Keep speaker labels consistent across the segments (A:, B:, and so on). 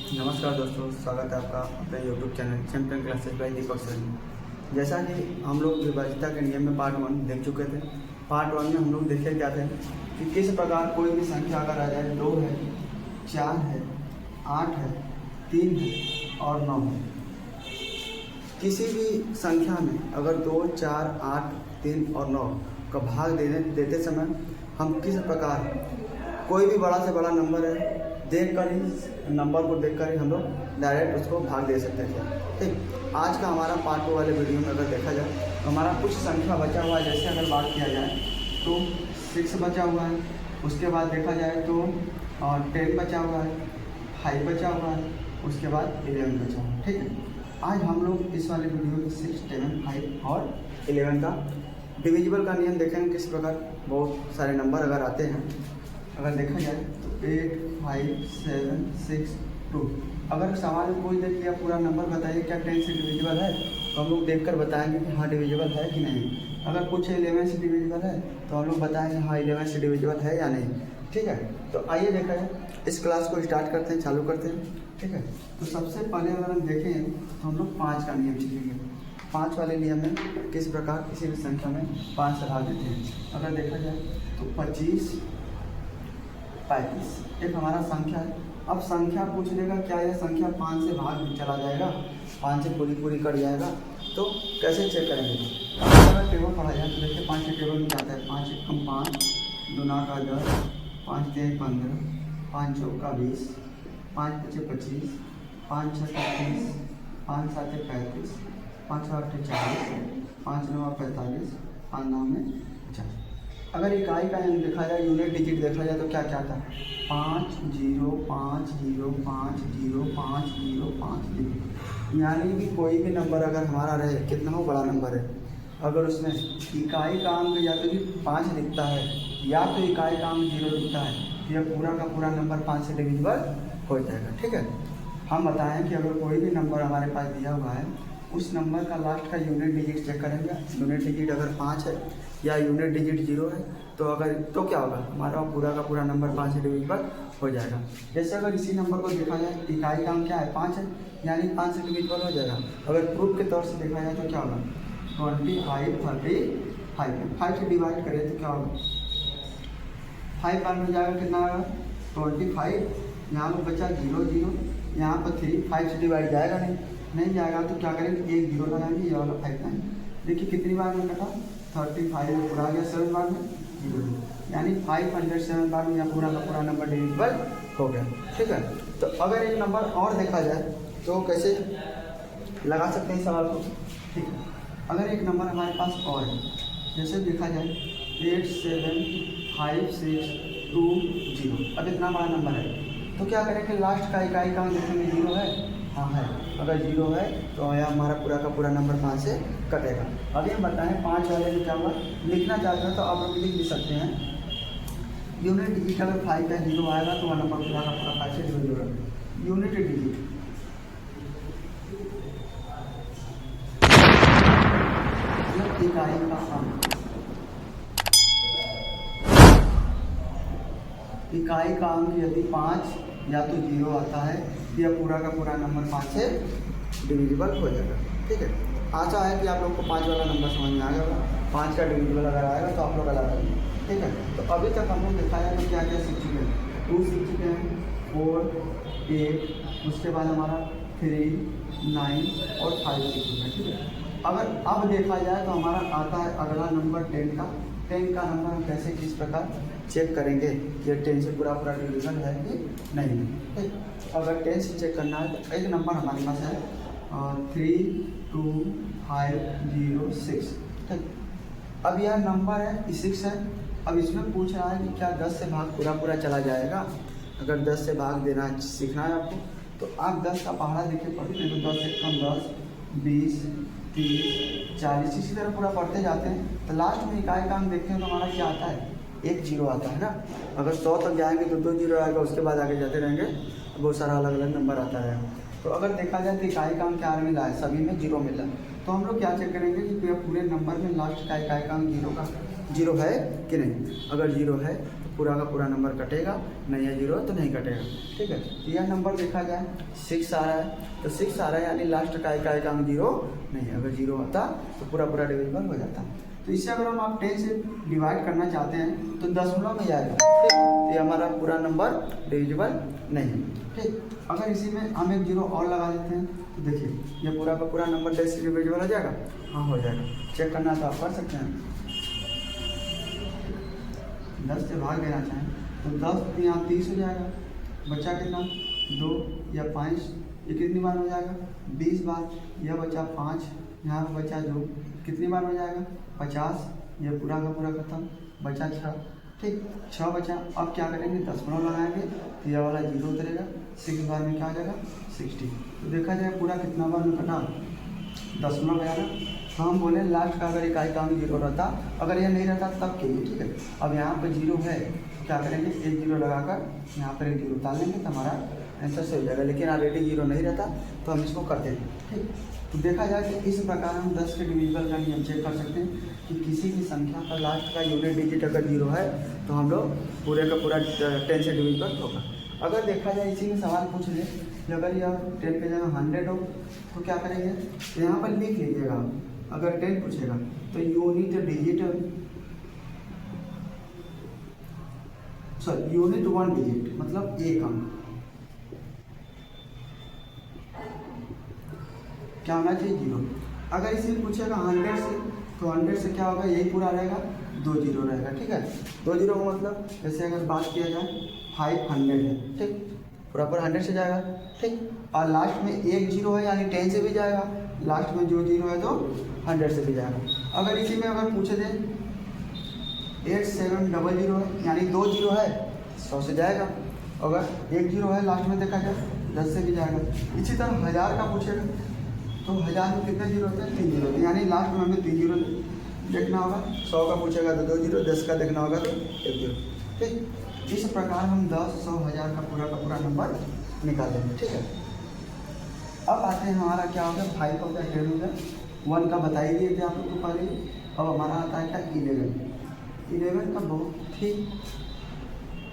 A: नमस्कार दोस्तों, स्वागत है आपका अपने YouTube channel champion classes bye दीपक सर में। जैसा कि हम लोग विभाज्यता के नियम में पार्ट 1 देख चुके थे। पार्ट 1 में हम लोग देखे क्या थे कि किस प्रकार कोई भी संख्या अगर आ जाए 2 है, 4 है, 8 है, 3 है और 9 है। किसी भी संख्या में अगर 2, 4, 8, 3 और 9 का भाग देते समय हम किस प्रकार कोई भी बड़ा से बड़ा नंबर है देखकर ही नंबर को देखकर ही हम लोग डायरेक्ट उसको भाग दे सकते थे। ठीक, आज का हमारा पार्ट 2 वाले वीडियो में अगर देखा जाए तो हमारा कुछ संख्या बचा हुआ है। जैसे अगर बात किया जाए तो 6 बचा हुआ है, उसके बाद देखा जाए तो 10 बचा हुआ है, 5 बचा हुआ है, उसके बाद 11 बचा हुआ है। ठीक है, आज हम लोग इस वाले वीडियो में 6, 7, 5 और 11 का डिविजिबल का नियम देखेंगे। किस प्रकार बहुत सारे नंबर अगर आते हैं, अगर देखा जाए तो 8, 5, 7, 6, 2। अगर सवाल में कोई देख लिया पूरा नंबर बताइए क्या 10 से डिविजिबल है, तो हम लोग देखकर बताएंगे कि हाँ डिविजिबल है कि नहीं। अगर कुछ 11 से डिविजिबल है तो हम लोग बताएंगे हाँ 11 से डिविजिबल है या नहीं। ठीक है, तो आइए देखा जाए, इस क्लास को स्टार्ट करते हैं, चालू करते हैं। ठीक है, तो सबसे पहले अगर हम देखें तो हम लोग 5 का नियम सीखेंगे। 5 वाले नियम में किस प्रकार किसी भी संख्या में 5 से भाग देते हैं। अगर देखा जाए तो 25, 35 एक हमारा संख्या है। अब संख्या पूछ लेगा क्या यह संख्या 5 से भाग चला जाएगा, 5 से पूरी कट जाएगा, तो कैसे चेक करेंगे। अगर टेबल पढ़ा जाए तो देखिए 5 के टेबल में जाता है 5 एकम 5, 2 9 का 10, 5 3 15, 5 4 का 20, 5 5 25, 5 6 30, 5 7 35, 5 8 40, 5 9 45, 5 9 50। अगर इकाई का देखा जाए, यूनिट डिजिट देखा जाए तो क्या क्या था 5 0 5 0 5 0 5 0 5 0। यानी कि कोई भी नंबर अगर हमारा रहे, कितना हो बड़ा नंबर है, अगर उसमें इकाई का अंक या तो 5 दिखता है या तो इकाई का अंक 0 दिखता है, तो यह पूरा का पूरा नंबर 5 से डिविजिबल हो जाएगा। ठीक है, हम बताएं कि अगर कोई भी नंबर हमारे पास दिया हुआ है, उस नंबर का लास्ट का यूनिट डिजिट चेक करेंगे। यूनिट डिजिट अगर 5 है या यूनिट डिजिट 0 है तो क्या होगा, हमारा पूरा का पूरा नंबर 5 से डिविजिबल हो जाएगा। जैसे अगर इसी नंबर को देखा जाए, इकाई का अंक क्या है 5 है, यानी 5 से डिविजिबल हो जाएगा। अगर प्रूफ के तौर से देखा जाए तो क्या होगा 25 35, 5 से डिवाइड करें तो क्या होगा 5 बार में जाएगा, कितना आएगा 25। यहाँ पर बचा 0 0, यहाँ पर 3, 5 से डिवाइड जाएगा नहीं जाएगा, तो क्या करेंगे एक 0 लगाएंगे, ये वाला 5 लाएंगे। देखिए कितनी बार में कटा 35 में पूरा आ गया, 7 बार में 0, यानी 507 बार में यह पूरा का पूरा नंबर डिविजिबल हो गया। ठीक है, तो अगर एक नंबर और देखा जाए तो कैसे लगा सकते हैं सवाल को। ठीक है, अगर एक नंबर हमारे पास और है, जैसे देखा जाए 8 7 5 6 2 0। अब इतना बड़ा नंबर है तो क्या करेंगे, लास्ट का इकाई का देखेंगे 0 है, हाँ है। अगर 0 है तो यह हमारा पूरा का पूरा नंबर 5 से कटेगा। अभी हम बताएं 5 वाले में क्या हुआ, लिखना चाहते हैं तो आप लोग लिख भी सकते हैं। यूनिट डिजिट अगर 5 का 0 आएगा तो वह नंबर पूरा का पूरा 5 से डिवाइड होगा। यूनिट डिजिट इकाई का अंक, इकाई का अंक यदि 5 या तो 0 आता है, यह पूरा का पूरा नंबर 5 से डिविजिबल हो जाएगा। ठीक है, आशा है कि आप लोग को 5 वाला नंबर समझ में आ गया होगा। 5 का डिविजिबल अगर आएगा तो आप लोग अलग आएंगे। ठीक है, तो अभी तक हम लोग दिखाया कि क्या क्या सीख चुके हैं। 2 सीख चुके हैं, 4 8, उसके बाद हमारा 3 9 और 5 सीख चुके हैं। ठीक है, अगर अब देखा जाए तो हमारा आता है अगला नंबर 10 का। 10 का नंबर हम कैसे किस प्रकार चेक करेंगे कि 10 से पूरा पूरा डिविजन है कि नहीं। ठीक, अगर 10 से चेक करना है तो एक नंबर हमारे पास है 3 2 5 0 6। ठीक, अब यह नंबर है 6 है। अब इसमें पूछ रहा है कि क्या 10 से भाग पूरा चला जाएगा। अगर 10 से भाग देना सीखना है आपको, तो आप 10 का पहाड़ा देखिए पढ़ते हैं तो 10 से कम 10 20 30 40 इसी तरह पूरा पढ़ते जाते हैं। तो लास्ट में इकाई का हम देखते हैं तो हमारा क्या आता है, एक 0 आता है ना। अगर 100 तक जाएंगे तो 2 0 आएगा, उसके बाद आगे जाते रहेंगे बहुत सारा अलग अलग नंबर आता रहेगा। तो अगर देखा जाए तो इकाई का अंक क्या मिला है, सभी में 0 मिला है। तो हम लोग क्या चेक करेंगे कि पूरे नंबर में लास्ट का इकाई का अंक 0 है कि नहीं। अगर 0 है तो पूरा का पूरा नंबर कटेगा, नहीं है जीरो तो नहीं कटेगा। ठीक है, तो यह नंबर देखा जाए 6 आ रहा है, तो 6 आ रहा है यानी लास्ट का एक अंक जीरो नहीं है। अगर जीरो होता तो पूरा पूरा डिविजिबल हो जाता। तो इससे अगर हम आप 10 से डिवाइड करना चाहते हैं तो दशमलव में जाएगा। ठीक, तो ये हमारा पूरा नंबर डिविजिबल नहीं है। ठीक, अगर इसी में हम एक जीरो और लगा देते हैं तो देखिए ये पूरा का पूरा नंबर 10 से डिविजिबल हो जाएगा। हाँ हो जाएगा, चेक करना तो आप कर सकते हैं। 10 से भाग देना चाहें तो 10 यहाँ 30 हो जाएगा, बचा कितना 2 या 5, ये कितनी बार हो जाएगा 20 बार, यह बचा 5, यहाँ पर बचा 2, कितनी बार हो जाएगा 50, ये पूरा का पूरा खत्म, बचा 6। ठीक, 6 बचा। अब क्या करेंगे दशमलव लगाएंगे तो यह वाला जीरो उतरेगा, 6 बार में क्या आ जाएगा 60। तो देखा जाए पूरा कितना बार में कटा दशमलव गया ना। तो हम बोले लास्ट का अगर इकाई का अंक जीरो रहता, अगर यह नहीं रहता तब के लिए। ठीक है, अब यहाँ पर जीरो है क्या करेंगे एक जीरो लगाकर यहाँ पर एक जीरो डाल लेंगे तो हमारा आंसर से हो जाएगा। लेकिन ऑलरेडी जीरो नहीं रहता तो हम इसको करते हैं। ठीक, तो देखा जाए कि इस प्रकार हम 10 के डिविजिबल का नियम चेक कर सकते हैं कि किसी भी संख्या का लास्ट का यूनिट डिजिट अगर जीरो है तो हम लोग पूरे का पूरा 10 से डिविजिबल होगा। अगर देखा जाए इसी में सवाल पूछ ले कि अगर यह 10 के जगह 100 हो तो क्या करेंगे, तो यहाँ पर लिख लीजिएगा। अगर 10 पूछेगा तो यूनिट डिजिट यूनिट 1 डिजिट मतलब एक अंक क्या होना चाहिए जीरो। अगर इसी में पूछेगा 100 से तो 100 से क्या होगा यही पूरा रहेगा, 2 जीरो रहेगा। ठीक है, 2 जीरो का मतलब जैसे अगर बात किया जाए 500 है। ठीक, पूरा पूरा 100 से जाएगा। ठीक, और लास्ट में एक जीरो है यानी 10 से भी जाएगा, लास्ट में जो जीरो है तो 100 से भी जाएगा। अगर इसी में अगर पूछे थे 8700 है यानी 2 जीरो है 100 से जाएगा, अगर एक जीरो है लास्ट में देखा जाए 10 से भी जाएगा। इसी तरह 1000 का पूछेगा तो 1000 में कितने जीरो होते हैं 3 जीरो होते हैं यानी लास्ट में हमें 3 जीरो देखना होगा। 100 का पूछेगा तो 2 जीरो, 10 का देखना होगा तो 1 जीरो। ठीक, इस प्रकार हम 10, 100, 1000 का पूरा नंबर निकालेंगे। ठीक है, अब आते हैं हमारा क्या हो गया 5 का 10 हो गया, 1 का बता ही दिए थे आप लोग को पहले। अब हमारा आता है क्या 11 का बहुत ही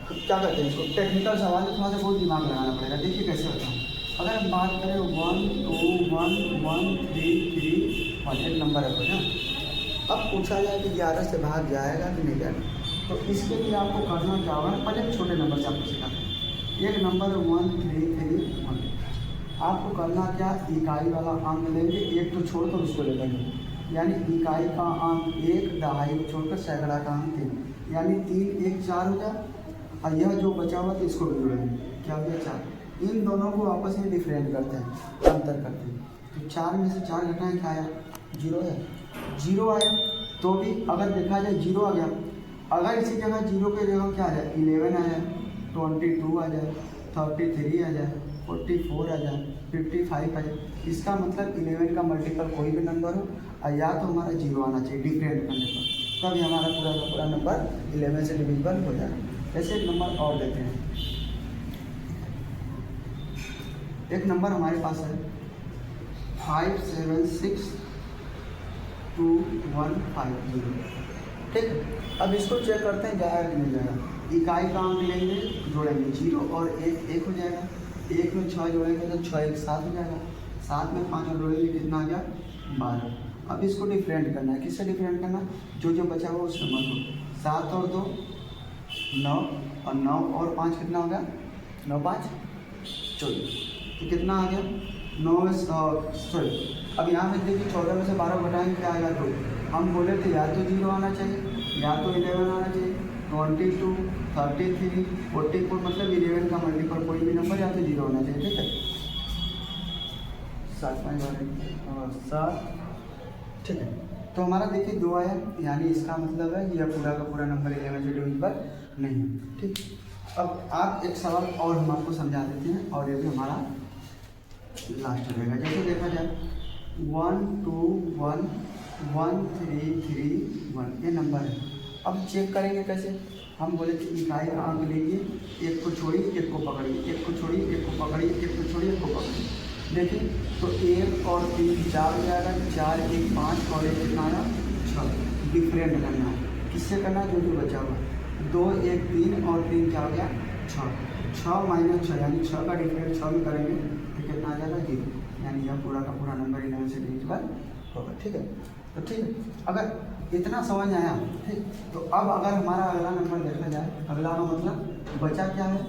A: क्या कहते हैं इसको टेक्निकल सवाल है, थोड़ा सा बहुत दिमाग लगाना पड़ेगा। देखिए कैसे होता है। अगर हम बात करें 1 2 1 1 3 3 1 एक नंबर है ना। अब पूछा जाए कि 11 से भाग जाएगा कि नहीं जाएगा, तो इसके लिए आपको करना क्या होगा, पहले छोटे नंबर से आपको सिखाते हैं। एक नंबर 1 3 3 1, आपको करना क्या इकाई वाला अंक लेंगे, एक तो छोड़ कर उसको ले लेंगे यानी इकाई का अंक 1, दहाई को छोड़कर सैकड़ा का अंक 3 यानी 3 1 4 हो गया। और यह जो बचा हुआ तो इसको भी जोड़ेंगे, क्या हो गया 4। इन दोनों को आपस में डिफरेंट करते हैं, अंतर करते हैं। तो 4 में से 4 घटाएं क्या आया, जीरो है। जीरो आया तो भी अगर देखा जाए जीरो आ गया, अगर इसी जगह जीरो के जगह क्या आ जाए 11 आ जाए, 22 आ जाए, 33 आ जाए, 44 आ जाए, 55 आ जाए, इसका मतलब 11 का मल्टीपल कोई भी नंबर हो और या तो हमारा जीरो आना चाहिए डिफरेंट करने पर, तभी हमारा पूरा का पूरा नंबर 11 से डिविजिबल हो जाएगा। ऐसे एक नंबर और देते हैं। एक नंबर हमारे पास है 576250। ठीक है, अब इसको चेक करते हैं जाएगा कि नहीं जाएगा। इकाई का अंक लेंगे जोड़ेंगे, 0 और 1 1 हो जाएगा, 1 में 6 जोड़ेंगे तो 6 1 7 हो जाएगा, 7 में 5 और जोड़ेंगे कितना आ गया 12। अब इसको डिफरेंट करना है, किससे डिफरेंट करना, जो जो बचा हुआ उस नंबर को। 7 और 2 9 और 9 और 5 कितना हो गया 9 5 14, तो कितना आ गया 9 में सॉरी अब यहाँ में देखिए 14 में से 12 घटाएंगे क्या आएगा 2। हम बोले थे या तो 0 आना चाहिए या तो 11 आना चाहिए। 22 33 44 मतलब 11 का मल्टीपल कोई भी नंबर या तो 0 होना चाहिए। ठीक है, 7 ठीक है, तो हमारा देखिए 2 आया यानी इसका मतलब है यह पूरा का पूरा नंबर 11 से डिविजिबल नहीं है। ठीक, अब आप एक सवाल और हम आपको समझा देते हैं और ये भी हमारा लास्ट रहेगा। जैसे देखा जाए 1 2 1 1 3 3 1 ये नंबर है। अब चेक करेंगे कैसे, हम बोले थे इकाई का अंक लीजिए, एक को छोड़िए एक को पकड़िए, एक को छोड़िए एक को पकड़िए, एक को छोड़िए एक को पकड़िए। देखिए तो 1 और 3 4 हो जाएगा, 4 1 5 और 1 कितना आया 6। डिफरेंट करना है, किससे करना है जो जो बचा हुआ। 2 1 3 और 3 क्या हो गया 6, 6 माइनस 6 यानी 6 का डिफरेंट 6 में करेंगे तो कितना आ जाएगा 0, यानी यह पूरा का पूरा नंबर 11 से डिविजिबल होगा। ठीक है, तो ठीक है, अगर इतना समझ में आया ठीक, तो अब अगर हमारा अगला नंबर देखा जाए, अगला का मतलब बचा क्या है,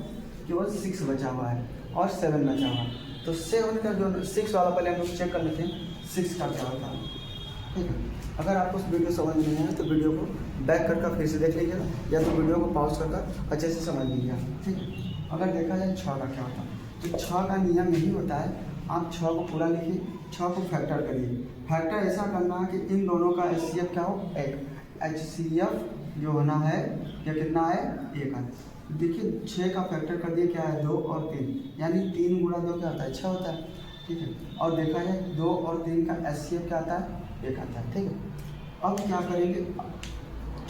A: केवल 6 बचा हुआ है और 7 बचा हुआ है। तो 7 का जो 6 वाला पहले हम लोग चेक कर लेते हैं 6 का क्या होता है। ठीक है, अगर आपको उस वीडियो समझ नहीं आया तो वीडियो को बैक करके फिर से देख लीजिएगा, या तो वीडियो को पॉज करके अच्छे से समझ लीजिएगा। ठीक है, अगर देखा जाए 6 का क्या होता है, तो 6 का नियम यही होता है, आप 6 को पूरा लिखिए, 6 को फैक्टर करिए। फैक्टर ऐसा करना है कि इन दोनों का HCF क्या हो, 1, HCF जो होना है या कितना है 1 है। देखिए 6 का फैक्टर कर दिए, क्या है 2 और 3, यानी 3 गुणा 2 क्या होता है 6 होता है। ठीक है, और देखा जाए 2 और 3 का HCF क्या आता है 1 आता है। ठीक है, अब क्या करेंगे,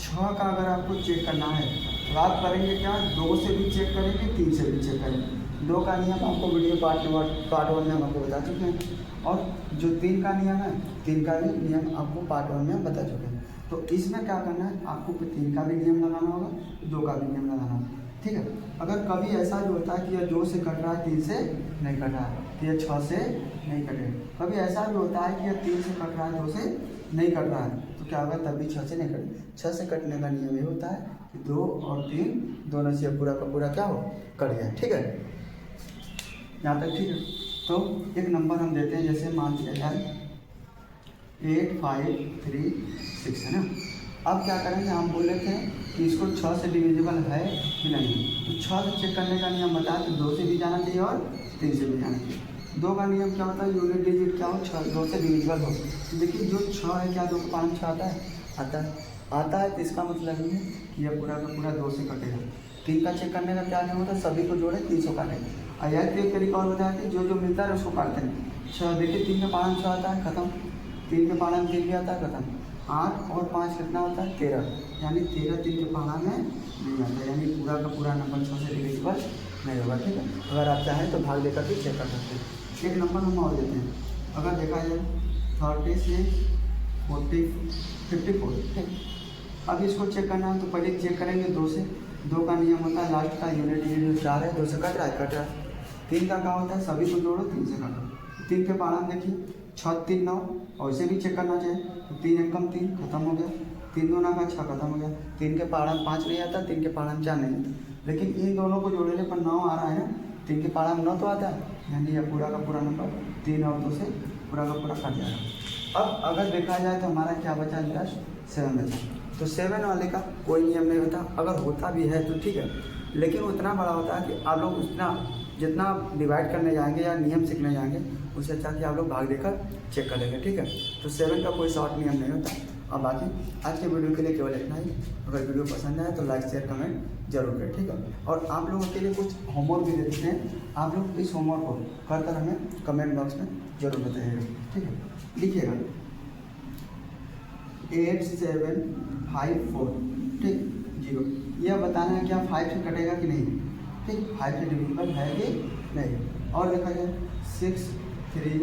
A: 6 का अगर आपको चेक करना है तो आप करेंगे क्या, 2 से भी चेक करेंगे, 3 से भी चेक करेंगे। 2 का नियम आपको वीडियो पार्ट 1 में हम आपको बता चुके हैं, और जो 3 का नियम है 3 का भी नियम आपको पार्ट 1 में हम बता चुके हैं। तो इसमें क्या करना है, आपको 3 का भी नियम लगाना होगा, 2 का भी नियम लगाना होगा। ठीक है, अगर कभी ऐसा जो होता है कि यह 2 से कट रहा है 3 से नहीं कट रहा है, तो यह 6 से नहीं कटेगा। कभी ऐसा भी होता है कि यह 3 से कट रहा है 2 से नहीं कट रहा है, तो क्या होगा तब भी 6 से नहीं कटे। 6 से कटने का नियम ये होता है कि 2 और 3 दोनों से पूरा का पूरा क्या हो कट गया। ठीक है, यहाँ तक ठीक है। तो एक नंबर हम देते हैं, जैसे मान लिया जाए 8 5 3 6 है ना। अब क्या करेंगे, हम बोले थे कि इसको 6 से डिविजिबल है कि नहीं, तो 6 से चेक करने का नियम बताया कि 2 से भी जाना चाहिए और 3 से भी जाना चाहिए। 2 का नियम क्या होता है, यूनिट डिजिट क्या हो 6, 2 से डिविजिबल हो। तो देखिए जो 6 है क्या 2 के 5 6 आता है, आता है, तो इसका मतलब ये है कि यह पूरा का पूरा 2 से कटेगा। 3 का चेक करने का क्या नियम होता है, सभी को जोड़े 300 काटेंगे। और यह एक तरीका और बताया कि जो जो मिलता है उसको काटते हैं। 6 देखिए 3 के 5 6 आता है, खत्म। 3 के 5 3 भी आता है, खत्म। 8 और 5 कितना होता है 13, यानी 13 3 के 5 में नहीं आता, यानी पूरा का पूरा नंबर 6 से डिविजिबल नहीं होगा। ठीक है, अगर आप चाहें तो भाग लेकर भी चेक कर सकते हैं। एक नंबर हम और देते हैं, अगर देखा जाए 30 से 54। ठीक, अब इसको चेक करना है तो पहले चेक करेंगे 2 से। 2 का नियम होता है लास्ट का यूनिट डिजिट 4 है, 2 से कट रहा है। 3 का क्या होता है, सभी को जोड़ो 3 से काटो। 3 के पालन देखिए 6 3 9, और इसे भी चेक करना चाहिए, तो 3 1 कम 3 खत्म हो गया, 3 2 का 6 खत्म हो गया। 3 के पालन 5 नहीं आता, 3 के पालन 4 नहीं आता, लेकिन इन दोनों को जोड़ने पर 9 आ रहा है ना। 3 के पालन 9 तो आता है, यानी यह पूरा का पूरा नंबर 3 और 2 से पूरा का पूरा कट जाएगा। अब अगर देखा जाए तो हमारा क्या बचा, जस्ट 7 बचा। तो 7 वाले का कोई नियम नहीं होता, अगर होता भी है तो ठीक है, लेकिन उतना बड़ा होता है कि आप लोग उतना जितना डिवाइड करने जाएंगे या नियम सीखने जाएंगे, उससे अच्छा कि आप लोग भाग देकर चेक कर लेंगे। ठीक है, तो 7 का कोई शॉर्ट नियम नहीं होता। और बाकी आज के वीडियो के लिए केवल इतना ही। अगर वीडियो पसंद आए तो लाइक शेयर कमेंट जरूर करें। ठीक है, और आप लोगों के लिए कुछ होमवर्क भी दे देते हैं, आप लोग इस होमवर्क को कर कर हमें कमेंट बॉक्स में जरूर बताइएगा। ठीक है, लिखिएगा 8 7 5 4 ठीक 0, यह बताना है क्या 5 से कटेगा कि नहीं। ठीक, 5 से डिविजिबल है कि नहीं। और देखा जाए 6 3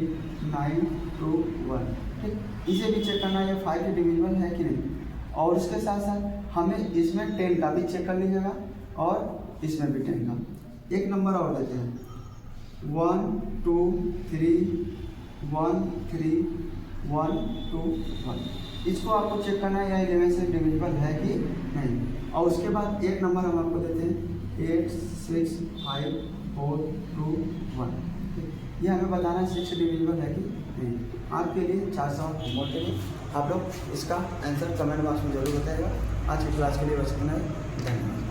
A: 9 2 1। ठीक, इसे भी चेक करना है 5 से डिविजिबल है कि नहीं। और उसके साथ साथ हमें इसमें 10 का भी चेक कर लीजिएगा, और इसमें भी 10 का। एक नंबर और देते हैं 1 2 3 1 3 1 2 1। इसको आपको चेक करना है या 11 से डिविजिबल है कि नहीं। और उसके बाद एक नंबर हम आपको देते हैं 8 6 5 4 2 1। ये हमें बताना है 6 डिविजिबल है कि नहीं। आपके लिए 4 सवाल होमवर्क के लिए आप लोग इसका आंसर कमेंट बॉक्स में जरूर बताइएगा। आज की क्लास के लिए बस इतना ही, धन्यवाद।